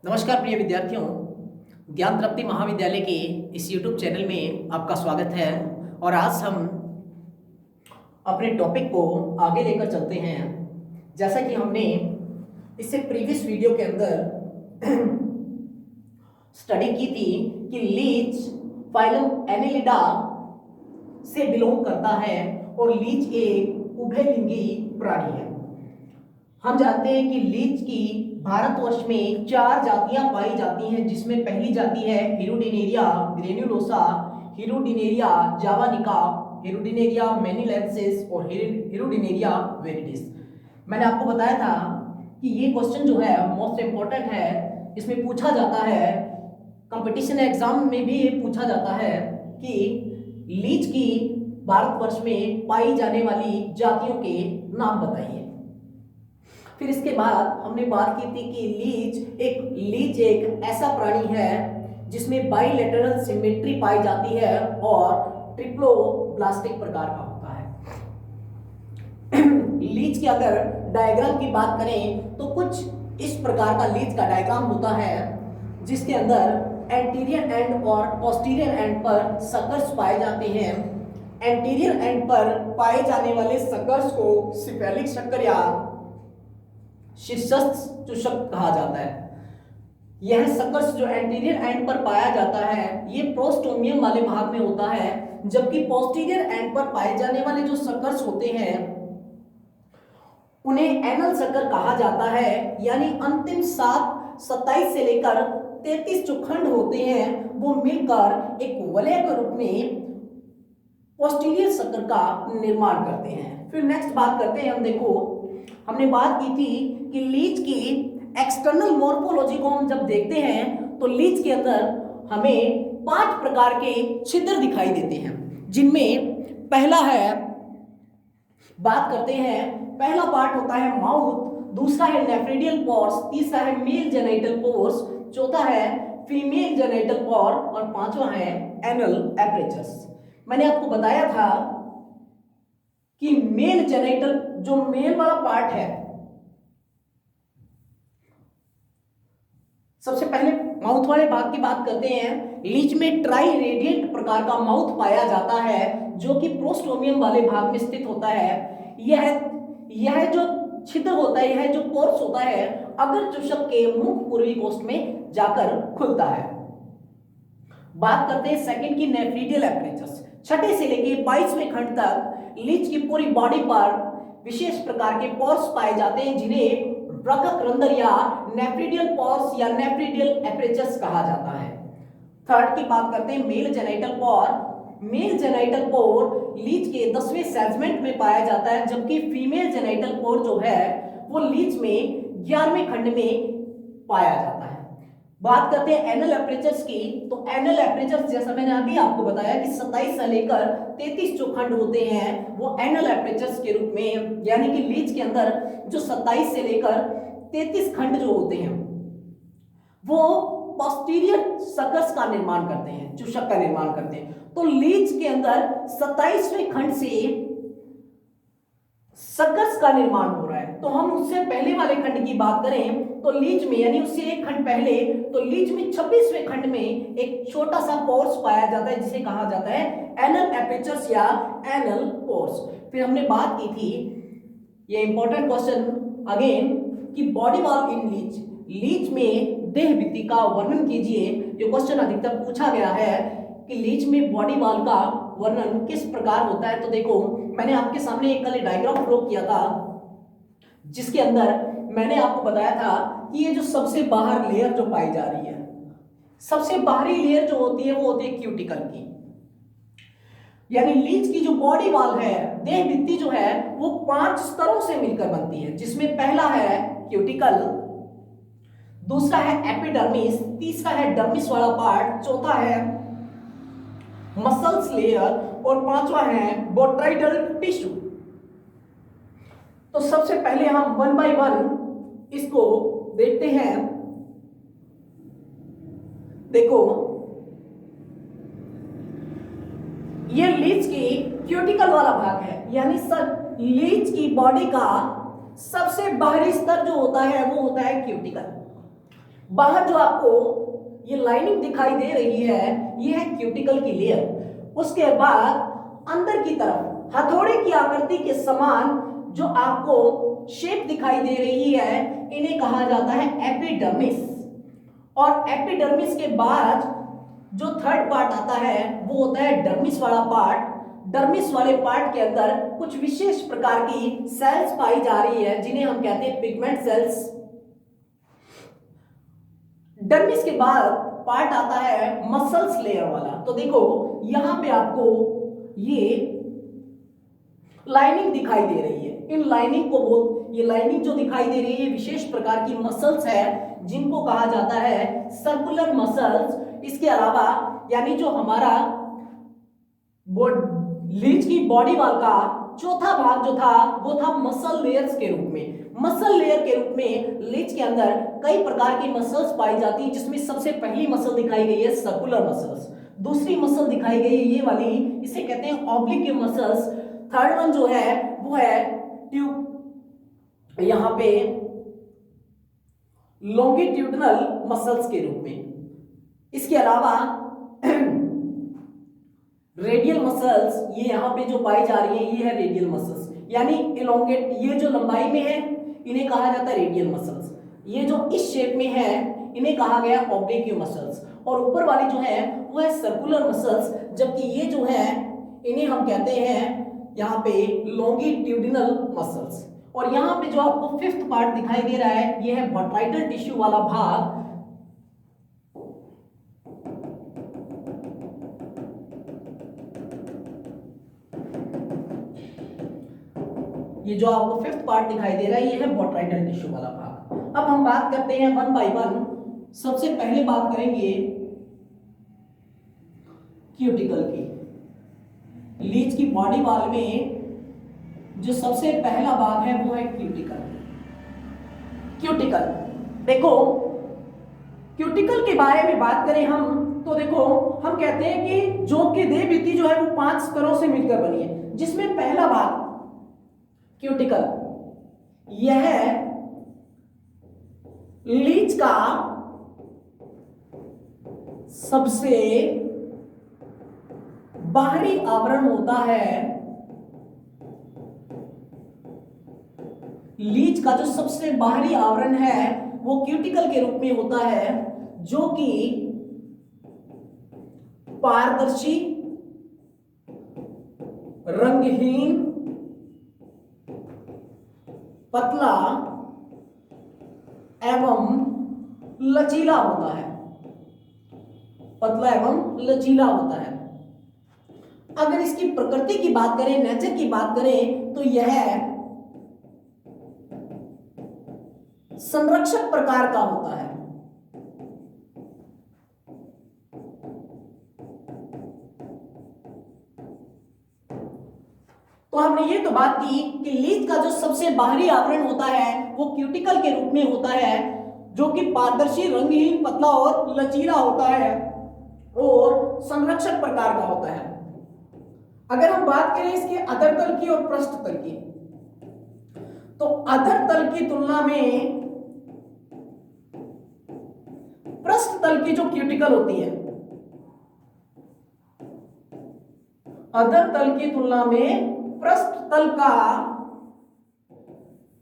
नमस्कार प्रिय विद्यार्थियों, ज्ञान तृप्ति महाविद्यालय के इस YouTube चैनल में आपका स्वागत है। और आज हम अपने टॉपिक को आगे लेकर चलते हैं। जैसा कि हमने इससे प्रीवियस वीडियो के अंदर स्टडी की थी कि लीच फाइलम एनेलिडा से बिलोंग करता है और लीच एक उभयलिंगी प्राणी है। हम जानते हैं कि लीच की भारतवर्ष में 4 जातियां पाई जाती हैं, जिसमें पहली जाति है हिरुडिनेरिया ग्रेन्युलोसा, हिरुडिनेरिया जावानिका, हिरुडिनेरिया मैनिलेंसिस और हिरुडिनेरिया वेरिडिस। मैंने आपको बताया था कि ये क्वेश्चन जो है मोस्ट इंपॉर्टेंट है। इसमें पूछा जाता है, कंपटीशन एग्जाम में भी ये पूछा जाता है कि लीच की भारतवर्ष में पाई जाने वाली जातियों के नाम बताइए। फिर इसके बाद हमने बात की थी कि लीच एक ऐसा प्राणी है जिसमें बाइलेटरल सिमेट्री पाई जाती है और ट्रिप्लोब्लास्टिक प्रकार का होता है। लीच के अगर डायग्राम की बात करें तो कुछ इस प्रकार का लीच का डायग्राम होता है, जिसके अंदर एंटीरियर एंड और पोस्टीरियर एंड पर सकर्स पाए जाते हैं। एंटीरियर एंड पर पाए जाने वाले सकर्स को सिफेलिक शक्कर या शीर्षस्थ चूषक कहा जाता है। यह सकर्स जो एंटीरियर एंड पर पाया जाता है ये प्रोस्टोमियम वाले भाग में होता है, जबकि पोस्टीरियर एंड पर पाए जाने वाले जो सकर्स होते हैं उन्हें एनल सकर कहा जाता है। यानी अंतिम 27 से लेकर 33 जो खंड होते हैं वो मिलकर एक वलय के रूप में पोस्टीरियर सकर का निर्माण करते हैं। फिर नेक्स्ट बात करते हैं हम। देखो, हमने बात की थी कि लीच की एक्सटर्नल मॉर्फोलॉजी को हम जब देखते हैं तो लीच के अंदर हमें 5 प्रकार के छिद्र दिखाई देते हैं, जिनमें पहला है, बात करते हैं, पहला पार्ट होता है माउथ, दूसरा है नेफ्रिडियल पोर्स, तीसरा है मेल जेनिटल पोर्स, चौथा है फीमेल जेनिटल पोर और पांचवा है एनल एपरेचर्स। मैंने आपको बताया था कि मेल जेनिटल जो मेल वाला पार्ट है, सबसे पहले माउथ वाले भाग की बात करते हैं। लीच में ट्राई रेडिएंट प्रकार का माउथ पाया जाता है जो कि प्रोस्टोमियम वाले भाग में स्थित होता है। यह जो छिद्र होता है, यह जो पोर्स होता है, अगर चूषक के मुख पूर्वी कोष्ठ में जाकर खुलता है। बात करते हैं सेकंड की नेफ्रिडियल एपरेचर्स। 6 से लेकर 22वें खंड तक लीच की पूरी बॉडी पर विशेष प्रकार के पोर्स पाए जाते हैं, जिन्हें ब्रकक रंध्र या नेफ्रिडियल पोर्स या नेफ्रिडियल एपरेचर्स कहा जाता है। थर्ड की बात करते हैं मेल जेनिटल पोर। मेल जेनिटल पोर लीच के 10वें सेगमेंट में पाया जाता है, जबकि फीमेल जेनिटल पोर जो है वो लीच में 11वें खंड में पाया जाता है। बात करते हैं एनल एपरेचर्स की, तो एनल एपरेचर्स जैसा मैंने अभी आपको बताया कि 27 से लेकर 33 जो खंड होते हैं वो एनल एपरेचर्स के रूप में, यानी कि लीच के अंदर जो 27 से लेकर 33 खंड जो होते हैं वो पोस्टीरियर सकर्स का निर्माण करते हैं, चूषक का निर्माण करते हैं। तो लीच के अंदर 27वें खंड से सकर्स का निर्माण हो रहा है। तो हम उससे पहले वाले खंड की बात करें तो लीच में, यानी उससे एक खंड पहले, तो लीच में 26वें खंड में एक छोटा सा पोर्स पाया जाता है जिसे कहा जाता है एनल एपरेचर्स या एनल पोर्स। फिर हमने बात की थी, ये इंपॉर्टेंट क्वेश्चन अगेन, कि बॉडी वॉल इन लीच, लीच में देह भित्ति का वर्णन कीजिए। ये क्वेश्चन अधिकतर पूछा गया है कि लीच में बॉडी वॉल का वर्णन किस प्रकार होता है। तो देखो, मैंने आपके सामने एक कल डायग्राम ड्रॉ किया था, जिसके अंदर मैंने आपको बताया था कि ये जो सबसे बाहर लेयर जो पाई जा रही है, सबसे बाहरी लेयर जो होती है वो होती है क्यूटिकल की। यानी लीच की जो बॉडी वॉल है, देह भित्ति जो है वो 5 स्तरों से मिलकर बनती है, जिसमें पहला है क्यूटिकल, दूसरा है एपिडर्मिस, तीसरा है डर्मिस वाला पार्ट, चौथा है मसल्स लेयर और पांचवा है बोट्राइडल टिश्यू। तो सबसे पहले हम 1 बाय 1 इसको देखते हैं। देखो, ये लीच की क्यूटिकल वाला भाग है, यानी लीच की बॉडी का सबसे बाहरी स्तर जो होता है वो होता है क्यूटिकल। बाहर जो आपको ये लाइनिंग दिखाई दे रही है ये है क्यूटिकल की लेयर। उसके बाद अंदर की तरफ हथौड़े की आकृति के समान जो आपको शेप दिखाई दे रही है इन्हें कहा जाता है एपिडर्मिस। और एपिडर्मिस के बाद जो थर्ड पार्ट आता है वो होता है डर्मिस वाला पार्ट। डर्मिस वाले पार्ट के अंदर कुछ विशेष प्रकार की सेल्स पाई जा रही है जिन्हें हम कहते हैं पिगमेंट सेल्स। डर्मिस के बाद पार्ट आता है मसल्स लेयर वाला। तो देखो यहां पे आपको ये लाइनिंग दिखाई दे रही है। इन लाइनिंग को ये लाइनिंग जो दिखाई दे रही है विशेष प्रकार की मसल्स है जिनको कहा जाता है सर्कुलर मसल्स। इसके अलावा यानी जो हमारा लीच की बॉडी वाल का चौथा भाग जो था वो था मसल लेयर्स के रूप में। मसल लेयर के रूप में लीच के अंदर कई प्रकार की मसल्स पाई जाती है जिसमें सबसे पहली मसल दिखाई गई है सर्कुलर मसल्स। दूसरी मसल दिखाई गई है ये वाली, इसे कहते हैं ऑब्लिक मसल्स। थर्ड वन जो है वो है ट्यूब यहां पे लॉन्गिट्यूडनल मसल्स के रूप में। इसके अलावा रेडियल मसल्स ये यहां पे जो पाई जा रही है ये है रेडियल मसल्स, यानी इलोंगेट ये जो लंबाई में है इन्हें कहा जाता है रेडियल मसल्स। ये जो इस शेप में है इन्हें कहा गया ऑब्लिक मसल्स। और ऊपर वाली जो है वो है सर्कुलर मसल्स, जबकि ये जो है इन्हें हम कहते हैं यहाँ पे लॉन्गिट्यूडिनल मसल्स। और यहाँ पे जो आपको फिफ्थ पार्ट दिखाई दे रहा है ये है बॉटराइडल टिश्यू वाला भाग। ये जो आपको फिफ्थ पार्ट दिखाई दे रहा है ये है बॉटराइडल टिश्यू वाला भाग। अब हम बात करते हैं वन बाय वन। सबसे पहले बात करेंगे क्यूटिकल की। लीच की बॉडी वाल में जो सबसे पहला भाग है वो है क्यूटिकल। क्यूटिकल देखो, क्यूटिकल के बारे में बात करें हम तो देखो हम कहते हैं कि जो कि देह भित्ति जो है वो 5 स्तरों से मिलकर बनी है, जिसमें पहला भाग क्यूटिकल यह लीच का सबसे बाहरी आवरण होता है। लीच का जो सबसे बाहरी आवरण है वो क्यूटिकल के रूप में होता है, जो कि पारदर्शी, रंगहीन, पतला एवं लचीला होता है। पतला एवं लचीला होता है। अगर इसकी प्रकृति की बात करें, नेचर की बात करें, तो यह संरक्षक प्रकार का होता है। तो हमने ये तो बात की कि लीच का जो सबसे बाहरी आवरण होता है वो क्यूटिकल के रूप में होता है, जो कि पारदर्शी, रंगहीन, पतला और लचीला होता है और संरक्षक प्रकार का होता है। अगर हम बात करें इसके अधर तल की और पृष्ठ तल की, तो अधर तल की तुलना में पृष्ठ तल की जो क्यूटिकल होती है, अधर तल की तुलना में पृष्ठ तल का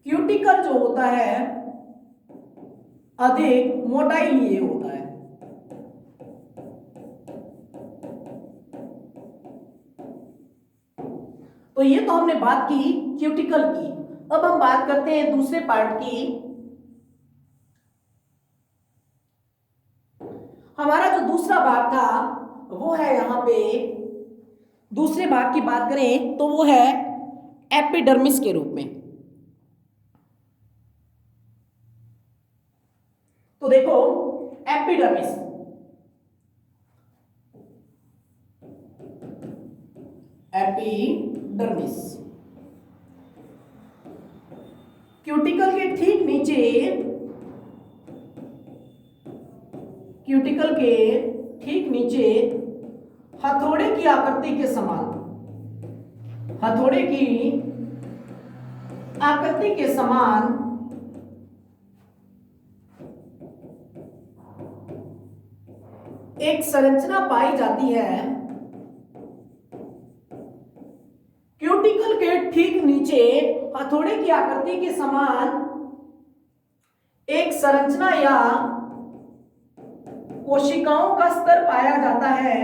क्यूटिकल जो होता है अधिक मोटाई लिए होता है। तो ये तो हमने बात की क्यूटिकल की। अब हम बात करते हैं दूसरे पार्ट की। हमारा जो दूसरा भाग था वो है यहां पे, दूसरे भाग की बात करें तो वो है एपिडर्मिस के रूप में। तो देखो एपिडर्मिस, एपिडर्मिस क्यूटिकल के ठीक नीचे, क्यूटिकल के ठीक नीचे हथौड़े की आकृति के समान, हथौड़े की आकृति के समान एक संरचना पाई जाती है क्यूटिकल के ठीक नीचे हथौड़े की आकृति के समान एक संरचना या कोशिकाओं का स्तर पाया जाता है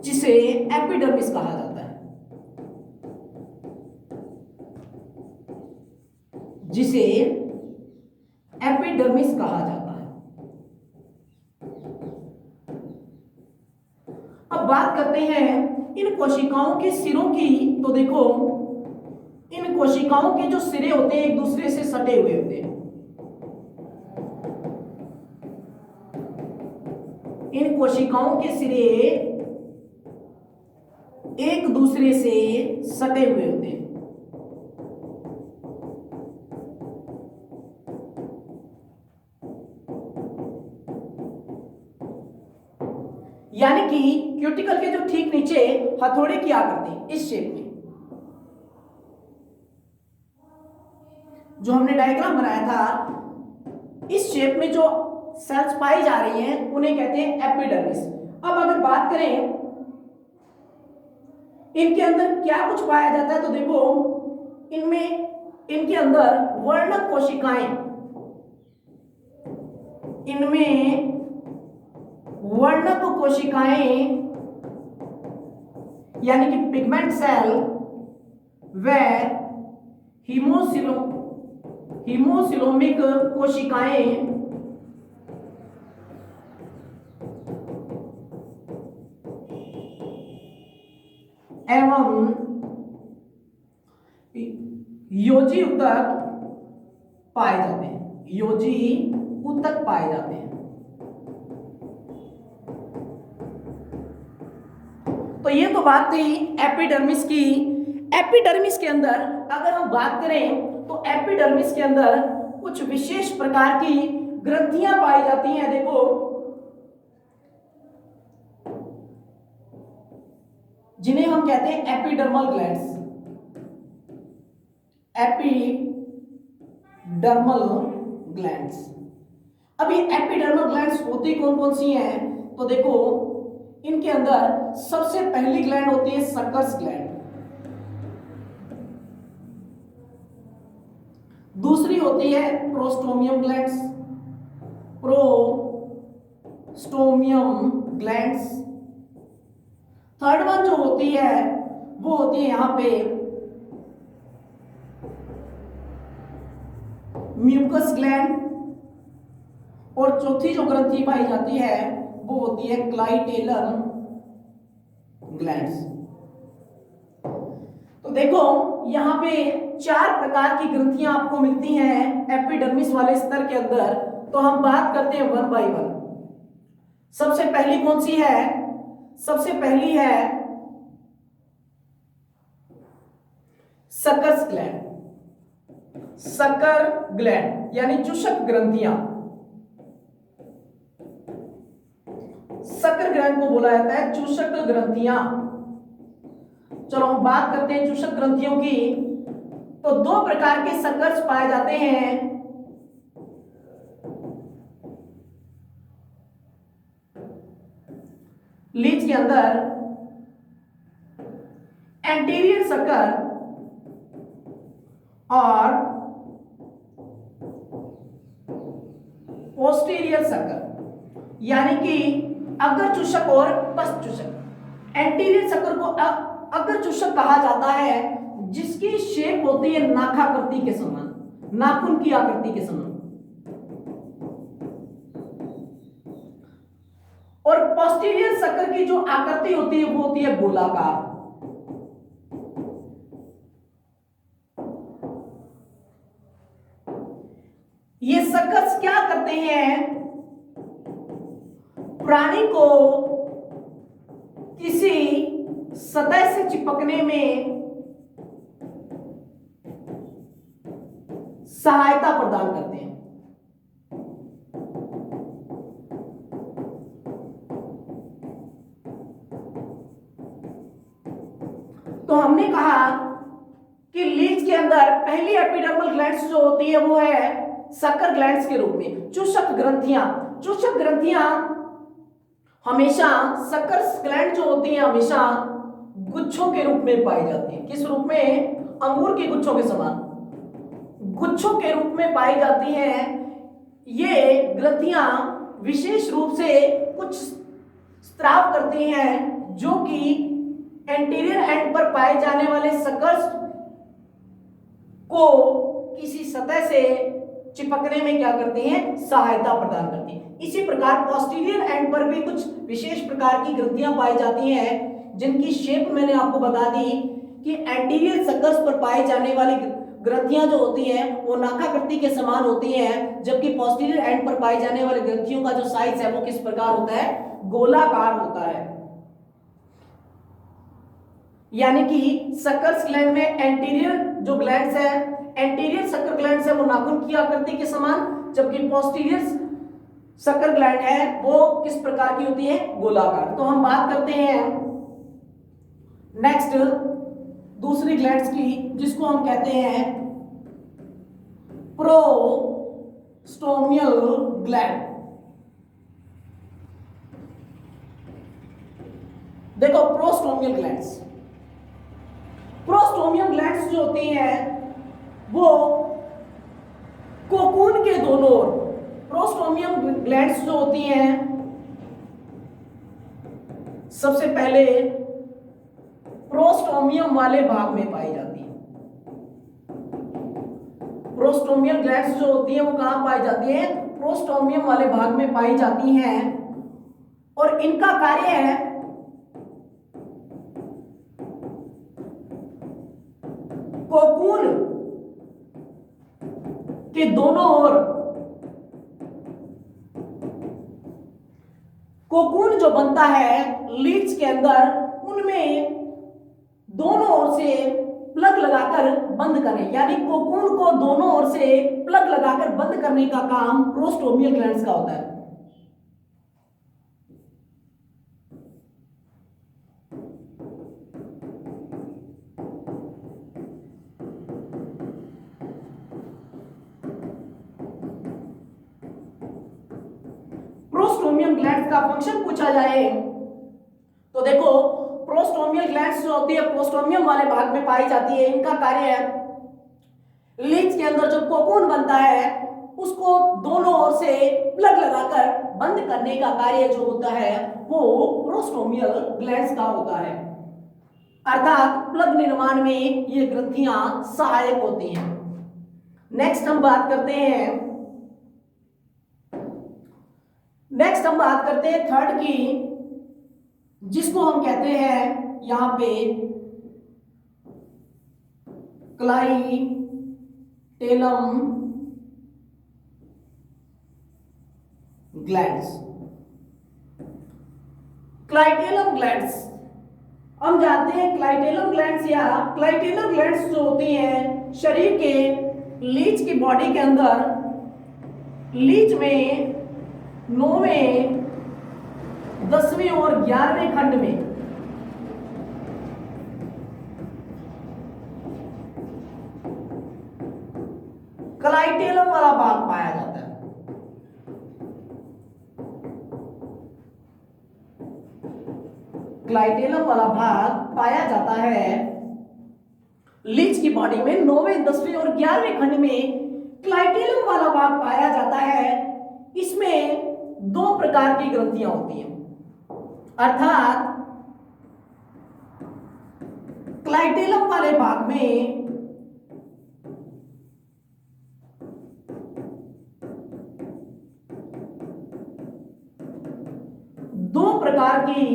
जिसे एपिडर्मिस कहा जाता है, जिसे एपिडर्मिस कहा जाता है। अब बात करते हैं इन कोशिकाओं के सिरों की। तो देखो, इन कोशिकाओं के जो सिरे होते हैं एक दूसरे से सटे हुए होते हैं। इन कोशिकाओं के सिरे एक दूसरे से सटे हुए होते हैं। यानी कि क्यूटिकल के जो ठीक नीचे हथौड़े की आकृति इस शेप में जो हमने डायग्राम बनाया था, इस शेप में जो सेल्स पाई जा रही हैं उन्हें कहते हैं एपिडर्मिस। अब अगर बात करें इनके अंदर क्या कुछ पाया जाता है, तो देखो इनके अंदर वर्णक कोशिकाएं, इनमें वर्णक कोशिकाएं यानी कि पिगमेंट सेल व हीमोसिलोमिक कोशिकाएं एवं योजी ऊतक पाए जाते हैं, योजी ऊतक पाए जाते हैं। तो ये तो बात थी एपिडर्मिस की। एपिडर्मिस के अंदर अगर हम बात करें तो एपिडर्मिस के अंदर कुछ विशेष प्रकार की ग्रंथियां पाई जाती हैं। देखो, जिन्हें हम कहते हैं एपिडर्मल ग्लैंड्स। Epidermal glands. अब ये एपिडर्मल ग्लैंड्स होती कौन कौन सी हैं, तो देखो इनके अंदर सबसे पहली ग्लैंड होती है सकर्स ग्लैंड, दूसरी होती है prostomium glands, prostomium glands. Third one जो होती है वो होती है यहां पे म्यूकस ग्लैंड, और चौथी जो ग्रंथि पाई जाती है वो होती है क्लाइटेलन ग्लैंड्स। तो देखो यहां पे 4 प्रकार की ग्रंथियां आपको मिलती हैं एपिडर्मिस वाले स्तर के अंदर। तो हम बात करते हैं वन बाय वन। सबसे पहली कौन सी है, सबसे पहली है सकर्स ग्लैंड। सकर ग्लैंड यानी चूषक ग्रंथियां, सकर ग्लैंड को बोला जाता है चूषक ग्रंथियां। चलो हम बात करते हैं चूषक ग्रंथियों की। तो 2 प्रकार के सकर्स पाए जाते हैं। लीच के अंदर एंटीरियर सकर और पोस्टीरियर सकर, यानी कि अग्र चूषक और पश्च चूषक। एंटीरियर सकर को अग्र चूषक कहा जाता है जिसकी शेप होती है नाखाकृति के समान, नाखून की आकृति के समान। और पोस्टीरियर सकर की जो आकृति होती है वो होती है गोलाकार। ये सकर्स क्या करते हैं, प्राणी को किसी सतह से चिपकने में सहायता प्रदान करते हैं। तो हमने कहा कि लीच के अंदर पहली एपिडर्मल ग्लैंड्स जो होती है वो है शक्कर ग्लैंड्स के रूप में। चूषक ग्रंथियां हमेशा शक्कर ग्लैंड जो होती हैं हमेशा गुच्छों के रूप में पाई जाती है। किस रूप में? अंगूर के गुच्छों के समान गुच्छों के रूप में पाई जाती हैं। ये ग्रंथियां विशेष रूप से कुछ स्त्राव करती हैं जो कि एंटीरियर एंड पर पाए जाने वाले शक्कर को किसी सतह से चिपकने में क्या करती हैं? सहायता प्रदान करती हैं। इसी प्रकार पोस्टीरियर एंड पर भी कुछ विशेष प्रकार की ग्रंथियां पाई जाती हैं जिनकी शेप मैंने आपको बता दी कि एंटीरियर शक्कर्स पर पाई जाने वाली ग्रंथियां जो होती हैं वो नाकाकृति के समान होती हैं, जबकि पोस्टीरियर एंड पर पाई जाने वाली ग्रंथियों का जो साइज है वो किस प्रकार होता है? गोलाकार होता है। यानी कि शक्कर ग्लैंड में एंटीरियर जो ग्लैंड्स है, एंटीरियर शक्कर ग्लैंड्स है वो नाखून की आकृति के समान, जबकि पोस्टीरियर शक्कर ग्लैंड है वो किस प्रकार की होती है? गोलाकार। तो हम बात करते हैं नेक्स्ट दूसरी ग्लैंड्स की, जिसको हम कहते हैं प्रोस्टोमियल ग्लैंड। देखो प्रोस्टोमियल ग्लैंड्स जो होती हैं वो कोकून के दोनों ओर, प्रोस्टोमियल ग्लैंड्स जो होती हैं सबसे पहले प्रोस्टोमियम वाले भाग में पाई जाती है। प्रोस्टोमियल ग्लैंड्स जो होती हैं वो कहां पाई जाती है? प्रोस्टोमियम वाले भाग में पाई जाती हैं और इनका कार्य है कोकून के दोनों ओर, कोकून जो बनता है लीच के अंदर उनमें दोनों ओर से प्लग लगाकर बंद करें, यानी कोकून को दोनों ओर से प्लग लगाकर बंद करने का काम प्रोस्टोमियल ग्लैंड्स का होता है। प्रोस्टोमियल ग्लैंड्स का फंक्शन पूछा जाए तो देखो प्रोस्टोमियल ग्लैंड्स जो होती है प्रोस्टोमियम वाले भाग में पाई जाती है। इनका कार्य है लीच के अंदर जो कोकून बनता है उसको दोनों ओर से प्लग लगाकर बंद करने का कार्य जो होता है वो प्रोस्टोमियल ग्लैंड्स का होता है। अर्थात प्लग निर्माण में ये ग्रंथियां सहायक होती हैं। नेक्स्ट हम बात करते हैं थर्ड की, जिसको हम कहते हैं यहां पे क्लाइटेलम ग्लैंड्स। हम जानते हैं क्लाइटेलम ग्लैंड्स जो होती हैं शरीर के लीच की बॉडी के अंदर, लीच में 9वें 10वें और 11वें खंड में क्लाइटेलम वाला भाग पाया जाता है। क्लाइटेलम वाला भाग पाया जाता है लीच की बॉडी में 9वें 10वें और 11वें खंड में क्लाइटेलम वाला भाग पाया जाता है। इसमें 2 प्रकार की ग्रंथियां होती हैं, अर्थात क्लाइटेलम वाले भाग में दो प्रकार की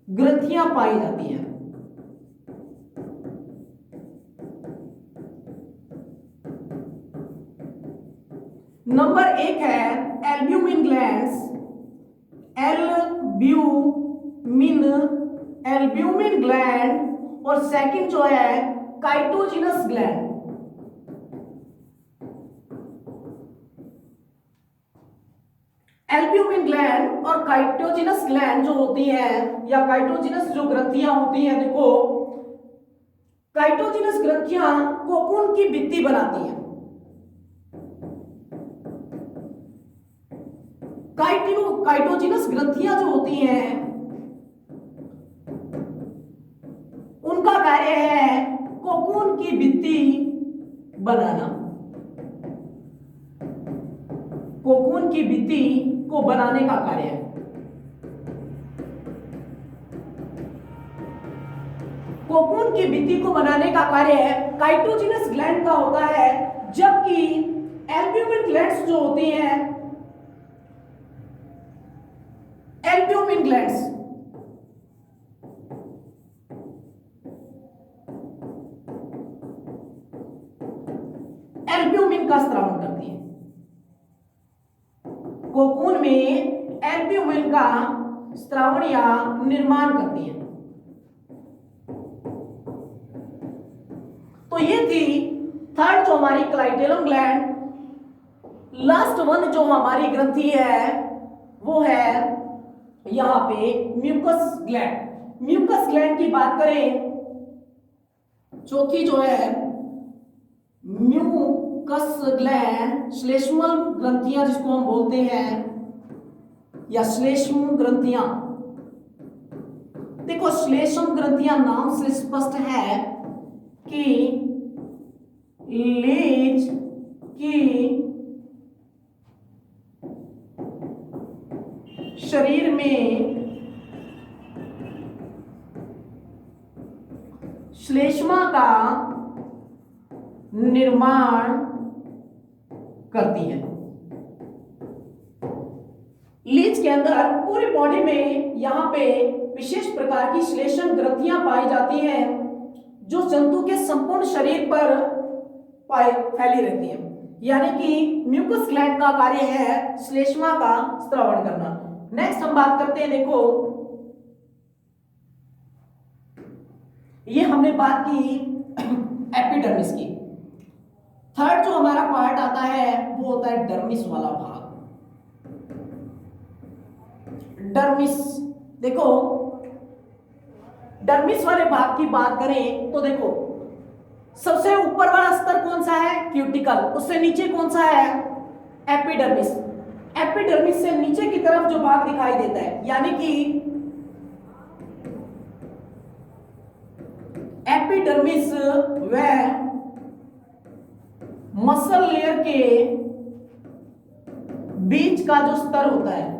ग्रंथियां पाई जाती हैं। नंबर 1 है एल्ब्यूमिन ग्लैंड्स, एल्ब्यूमिन ग्लैंड, और सेकंड जो है काइटोजिनस ग्लैंड। एल्ब्यूमिन ग्लैंड और काइटोजिनस ग्लैंड जो होती हैं या काइटोजिनस जो ग्रंथियां होती हैं, देखो काइटोजिनस ग्रंथियां कोकून की भित्ति बनाती हैं। काइटोजिनस ग्रंथियां जो होती हैं उनका कार्य है कोकून की भित्ति बनाना। कोकून की भित्ति को बनाने का कार्य है। कोकून की भित्ति को बनाने का कार्य है काइटोजिनस ग्लैंड का होता है, जबकि एल्ब्यूमिन ग्लैंड्स जो होती हैं, एल्ब्यूमिन ग्लैंड्स एल्ब्यूमिन का स्रावन करती है। कोकून में एल्ब्यूमिन का स्रावन या निर्माण करती है। तो ये थी थर्ड जो हमारी क्लाइटेलम ग्लैंड। लास्ट वन जो हमारी ग्रंथि है वो है यहां पे म्यूकस ग्लैंड। म्यूकस ग्लैंड की बात करें, चौथी जो है म्यूकस ग्लैंड, श्लेष्मल ग्रंथियां जिसको हम बोलते हैं या श्लेष्म ग्रंथियां। देखो श्लेष्म ग्रंथियां नाम से स्पष्ट है कि लीच की शरीर में श्लेष्मा का निर्माण करती है। लीच के अंदर पूरी बॉडी में यहां पे विशेष प्रकार की श्लेष्म ग्रंथियां पाई जाती हैं जो जंतु के संपूर्ण शरीर पर फैली रहती है। यानी कि म्यूकस ग्लैंड का कार्य है श्लेष्मा का स्रावन करना। नेक्स्ट हम बात करते हैं, देखो ये हमने बात की एपिडर्मिस की। थर्ड जो हमारा पार्ट आता है वो होता है डर्मिस वाला भाग। डर्मिस, देखो डर्मिस वाले भाग की बात करें तो देखो सबसे ऊपर वाला स्तर कौन सा है? क्यूटिकल। उससे नीचे कौन सा है? एपिडर्मिस। एपिडर्मिस से नीचे की तरफ जो भाग दिखाई देता है, यानी कि एपिडर्मिस वह मसल लेयर के बीच का जो स्तर होता है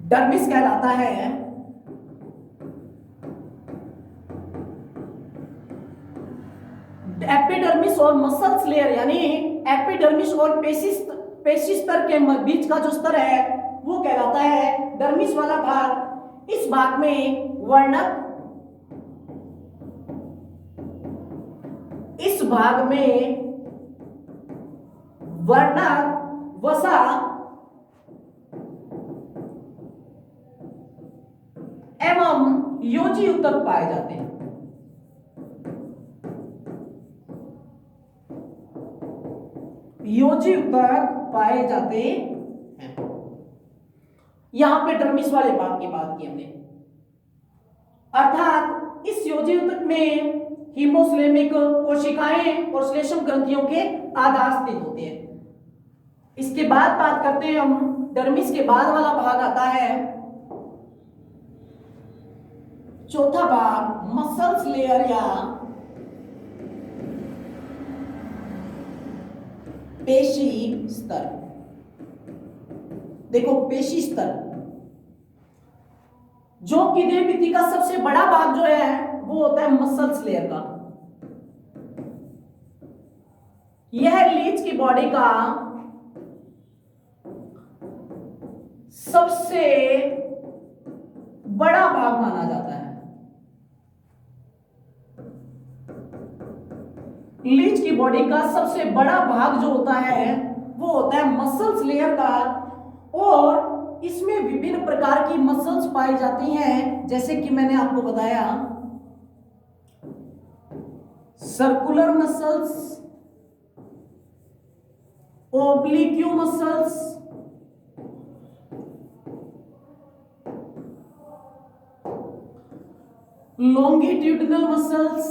डर्मिस कहलाता है। एपिडर्मिस और मसल्स लेयर यानी एपिडर्मिस और पेशी स्तर के बीच का जो स्तर है वो कहलाता है डर्मिस वाला भाग। इस भाग में वर्णक, इस भाग में वर्णक, वसा एवं योजी ऊतक पाए जाते हैं। योजी ऊतक पाए जाते हैं। यहां पे डर्मिस वाले भाग की बात की हमने, अर्थात इस योजी ऊतक में हीमोस्लेमिक कोशिकाएं और श्लेष्म ग्रंथियों के आधार स्थित होते हैं। इसके बाद बात करते हैं हम डर्मिस के बाद वाला भाग आता है चौथा भाग मसल्स लेयर या पेशी स्तर। देखो पेशी स्तर जो कि देह भित्ति का सबसे बड़ा भाग जो है वो होता है मसल्स लेयर का। यह लीच की बॉडी का सबसे बड़ा भाग माना जाता है। लीच की बॉडी का सबसे बड़ा भाग जो होता है वो होता है मसल्स लेयर का, और इसमें विभिन्न प्रकार की मसल्स पाई जाती हैं, जैसे कि मैंने आपको बताया circular muscles oblique muscles, longitudinal muscles,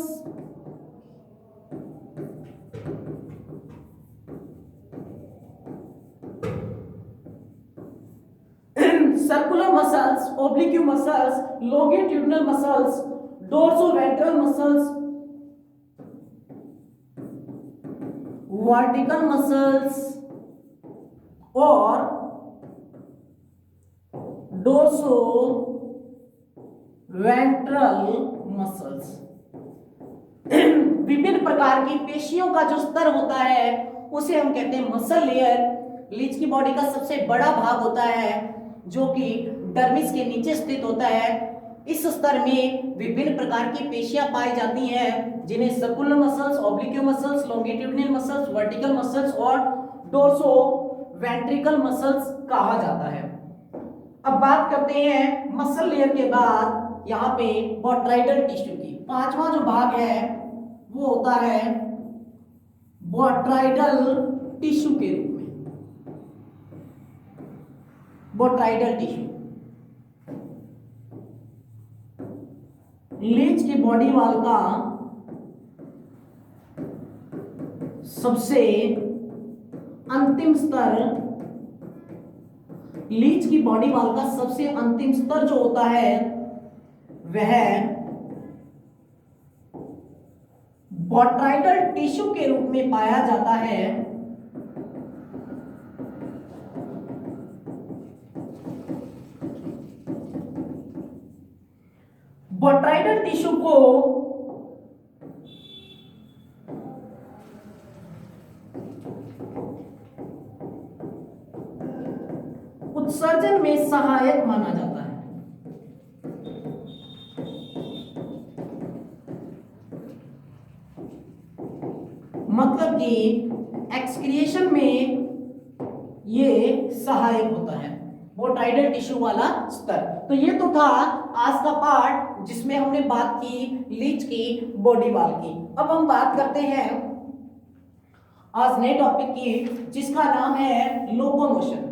circular muscles, oblique muscles, longitudinal muscles, dorsoventral muscles, vertical muscles और dorsoventral muscles। विभिन्न प्रकार की पेशियों का जो स्तर होता है उसे हम कहते हैं मसल लेयर। लीच की बॉडी का सबसे बड़ा भाग होता है जो कि डर्मिस के नीचे स्थित होता है। इस स्तर में विभिन्न प्रकार की पेशियां पाई जाती हैं जिन्हें circular muscles, oblique muscles, longitudinal muscles, vertical muscles और डोर्सो वेंट्रिकल मसल्स कहा जाता है। अब बात करते हैं मसल लेयर के बाद यहाँ पे बोट्राइडल टिश्यू की। पांचवा जो भाग है वो होता है बोट्राइडल टिश्यू के रूप में। बोट्राइडल टिश्यू लीच की बॉडी वाल का सबसे अंतिम स्तर, लीच की बॉडी वाल का सबसे अंतिम स्तर जो होता है वह बोट्राइडल टिश्यू के रूप में पाया जाता है। बोट्राइडल टिश्यू को उत्सर्जन में सहायक माना जाता है। मतलब कि एक्सक्रिएशन में ये सहायक होता है बोट्राइडल टिश्यू वाला स्तर। तो ये तो था आज का पार्ट जिसमें हमने बात की लीच की बॉडी वाल की। अब हम बात करते हैं आज नए टॉपिक की जिसका नाम है लोकोमोशन।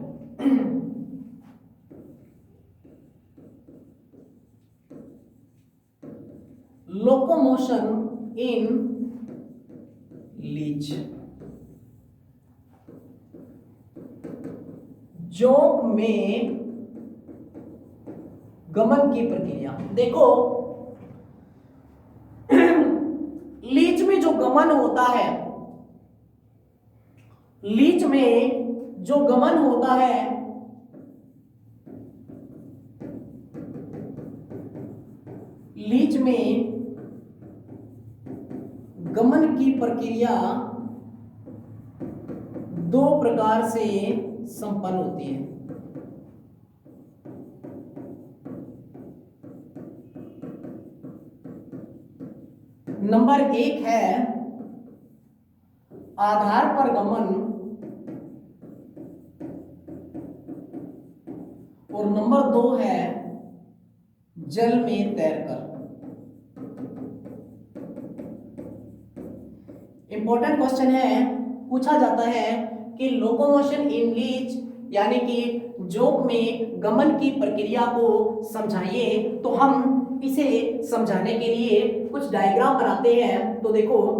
लोकोमोशन इन लीच। जोंक में गमन की प्रक्रिया। देखो लीच में जो गमन होता है, लीच में जो गमन होता है लीच में गमन की प्रक्रिया दो प्रकार से संपन्न होती है। नंबर एक है आधार पर गमन और नंबर दो है जल में तैरकर। इंपॉर्टेंट क्वेश्चन है, पूछा जाता है कि लोकोमोशन इन लीच यानी कि जोंक में गमन की प्रक्रिया को समझाइए। तो हम इसे समझाने के लिए कुछ डायग्राम बनाते हैं। तो देखो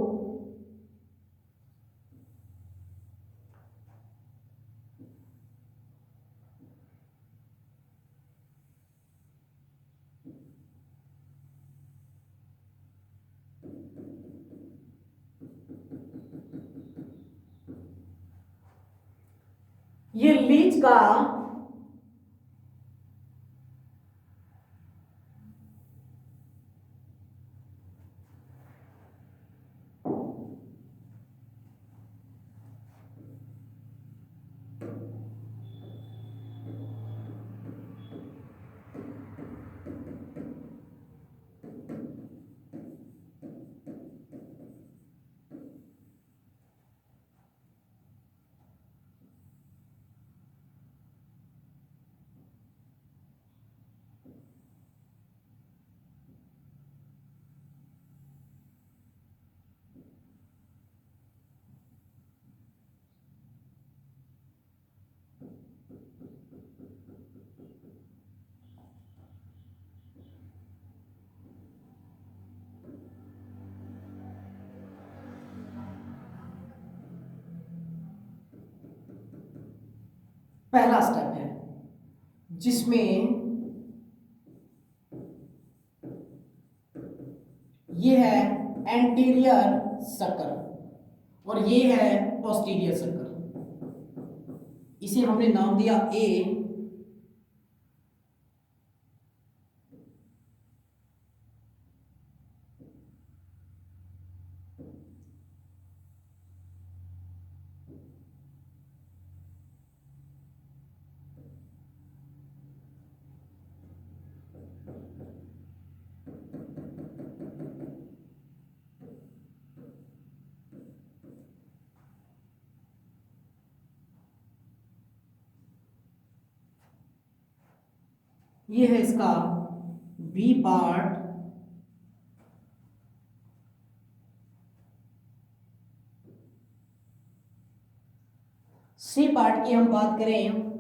ये लीच का पहला स्टेप है जिसमें ये है एंटीरियर सर्कल और ये है पोस्टीरियर सर्कल। इसे हमने नाम दिया ए, ये है इसका बी पार्ट, सी पार्ट की हम बात करें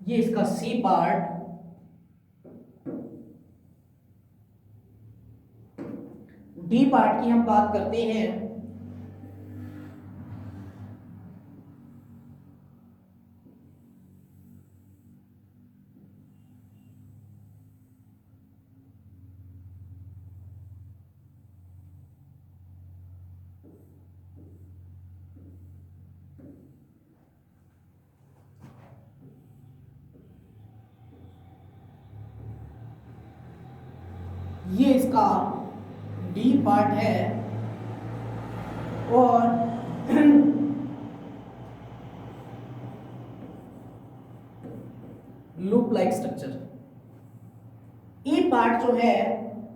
ये इसका सी पार्ट, डी पार्ट की हम बात करते हैं ये इसका डी पार्ट है और लूप लाइक स्ट्रक्चर। ई पार्ट जो है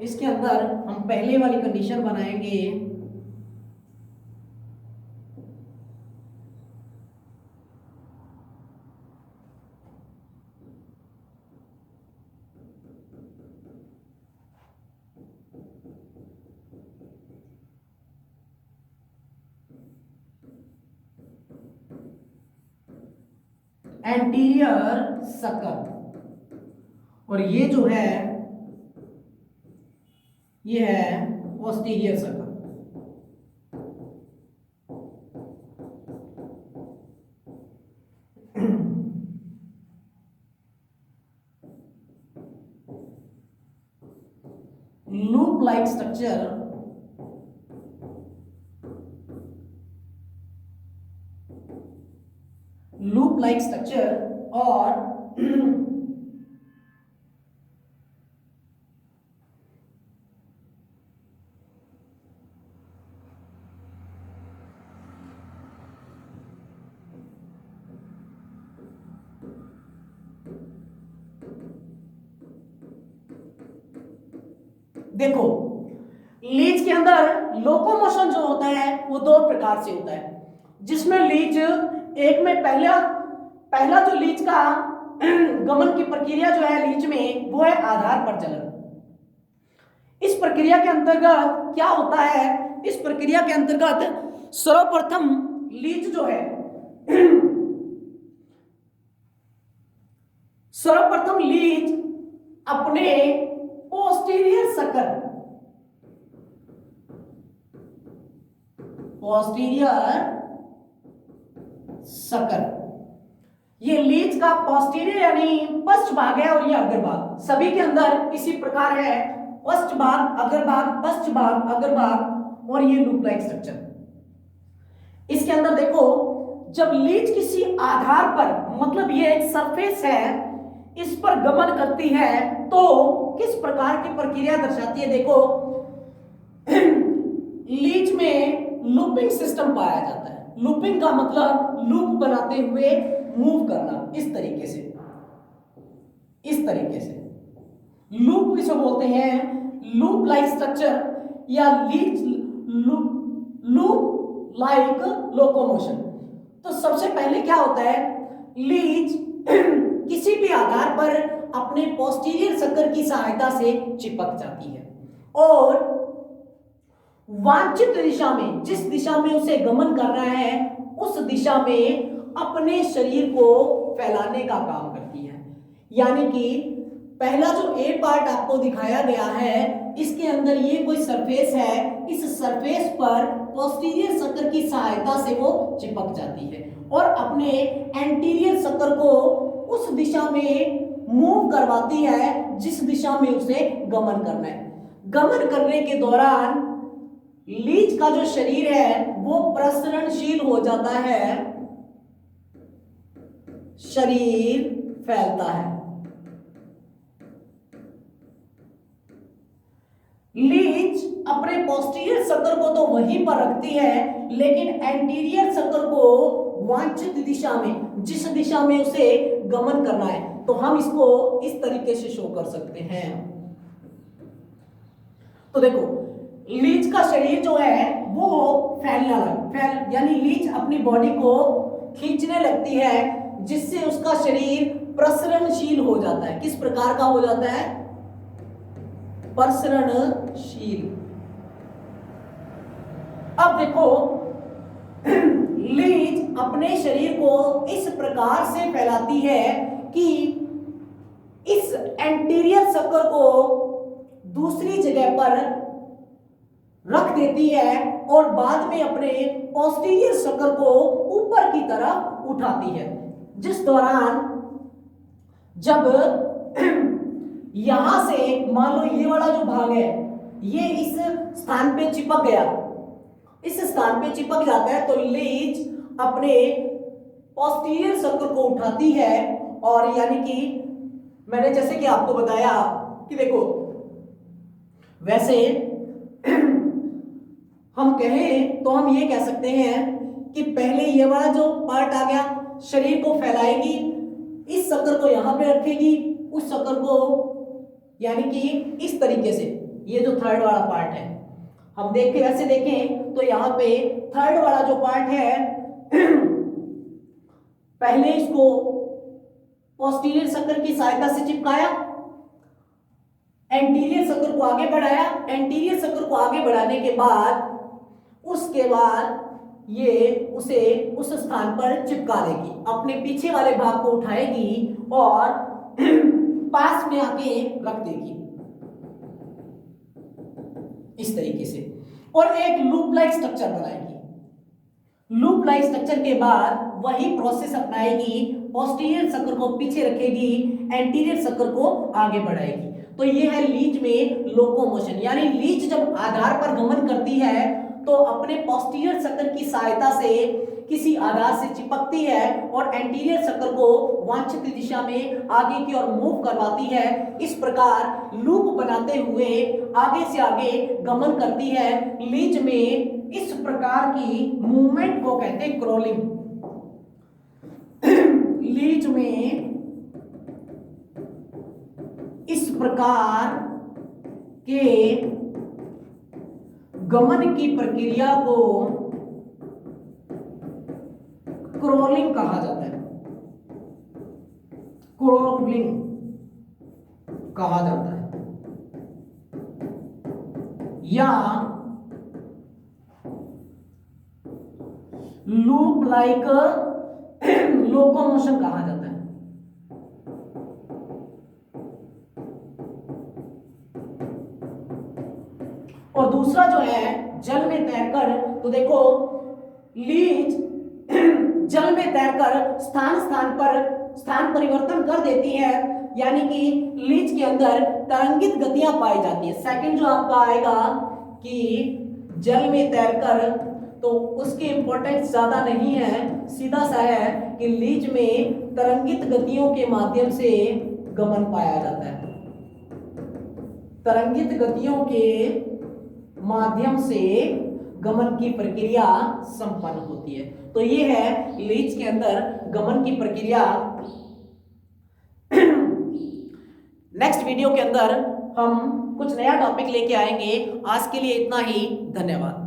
इसके अंदर हम पहले वाली कंडीशन बनाएंगे, एंटीरियर सर्कल और ये जो है ये है posterior circle. Loop like structure और देखो लीच के अंदर लोकोमोशन जो होता है वो दो प्रकार से होता है, जिसमें लीच एक में पहला जो लीच का गमन की प्रक्रिया जो है लीच में वो है आधार पर चलन। इस प्रक्रिया के अंतर्गत क्या होता है, इस प्रक्रिया के अंतर्गत सर्वप्रथम लीच जो है सर्वप्रथम लीच अपने पोस्टीरियर सर्कल, ये लीच का पोस्टीरियर यानी पश्च भाग है और ये अग्रभाग, सभी के अंदर इसी प्रकार है, पश्च भाग अग्रभाग, पश्च भाग अग्रभाग और ये लूप लाइक स्ट्रक्चर। इसके अंदर देखो जब लीच किसी आधार पर, मतलब ये एक सरफेस है, इस पर गमन करती है तो किस प्रकार की प्रक्रिया दर्शाती है, देखो लीच में लूपिंग सिस्टम पाया जाता है। लूपिंग का मतलब लूप बनाते हुए मूव करना, इस तरीके से लूप इसे बोलते हैं लूप लाइक स्ट्रक्चर या लीच लूप लाइक लोकोमोशन। तो सबसे पहले क्या होता है, लीच किसी भी आधार पर अपने पोस्टीरियर सर्कल की सहायता से चिपक जाती है और वांछित दिशा में, जिस दिशा में उसे गमन करना है उस दिशा में अपने शरीर को फैलाने का काम करती है। यानी कि पहला जो ए पार्ट आपको दिखाया गया है, इसके अंदर ये कोई सरफेस है, इस सरफेस पर पोस्टीरियर शक्कर की सहायता से वो चिपक जाती है और अपने एंटीरियर शक्कर को उस दिशा में मूव करवाती है जिस दिशा में उसे गमन करना है। गमन करने के दौरान लीच का जो शरीर है वो प्रसरणशील हो जाता है, शरीर फैलता है। लीच अपने पोस्टीरियर शक्कर को तो वहीं पर रखती है, लेकिन एंटीरियर शक्कर को वांछित दिशा में, जिस दिशा में उसे गमन करना है, तो हम इसको इस तरीके से शो कर सकते हैं। तो देखो, लीच का शरीर जो है वो फैल यानी लीच अपनी बॉडी को खींचने लगती है, जिससे उसका शरीर प्रसरणशील हो जाता है। किस प्रकार का हो जाता है? प्रसरणशील। अब देखो, लीच अपने शरीर को इस प्रकार से फैलाती है कि इस एंटीरियर शक्कर को दूसरी जगह पर रख देती है और बाद में अपने पोस्टीरियर शक्कर को ऊपर की तरफ उठाती है। जिस दौरान जब यहां से मान लो ये वाला जो भाग है ये इस स्थान पे चिपक गया, इस स्थान पे चिपक जाता है, तो लीच अपने पोस्टीरियर शक्कर को उठाती है और यानी कि मैंने जैसे कि आपको बताया कि देखो, वैसे हम कहें तो हम ये कह सकते हैं कि पहले ये वाला जो पार्ट आ गया शरीर को फैलाएगी, इस शक्कर को यहां पे रखेगी, उस शक्कर को यानी कि इस तरीके से, ये जो थर्ड वाला पार्ट है हम देखें, ऐसे देखें तो यहाँ पे थर्ड वाला जो पार्ट है पहले इसको पोस्टीरियर शक्कर की सहायता से चिपकाया, एंटीरियर शक्कर को आगे बढ़ाया, एंटीरियर शक्कर को आगे बढ़ाने के बाद उसके बाद ये उसे उस स्थान पर चिपका देगी, अपने पीछे वाले भाग को उठाएगी और पास में आके रख देगी इस तरीके से, और एक लूप लाइक स्ट्रक्चर बनाएगी। लूप लाइक स्ट्रक्चर के बाद वही प्रोसेस अपनाएगी, पोस्टीरियर शक्कर को पीछे रखेगी, एंटीरियर शक्कर को आगे बढ़ाएगी। तो ये है लीच में लोकोमोशन, यानी लीच जब आधार पर गमन करती है तो अपने पोस्टीरियर शक्कर की सहायता से किसी आधार से चिपकती है और एंटीरियर शक्कर को वांछित दिशा में आगे की ओर मूव करवाती है। इस प्रकार लूप बनाते हुए आगे से आगे गमन करती है। लीच में इस प्रकार की मूवमेंट को कहते हैं क्रॉलिंग। लीच में इस प्रकार के गमन की प्रक्रिया को क्रॉलिंग कहा जाता है, क्रॉलिंग कहा जाता है, या लूप लाइक लोकोमोशन कहा जाता है। और दूसरा जो है जल में तैरकर, तो देखो लीच जल में तैरकर स्थान परिवर्तन कर देती है, यानी कि लीच के अंदर तरंगित गतियां पाई जाती है। सेकंड जो आपका आएगा कि जल में तैरकर, तो उसकी इंपॉर्टेंस ज्यादा नहीं है, सीधा सा है कि लीच में तरंगित गतियों के माध्यम से गमन पाया जाता है। तरंगित गतियों के माध्यम से गमन की प्रक्रिया संपन्न होती है। तो ये है लीच के अंदर गमन की प्रक्रिया। नेक्स्ट वीडियो के अंदर हम कुछ नया टॉपिक लेके आएंगे। आज के लिए इतना ही, धन्यवाद।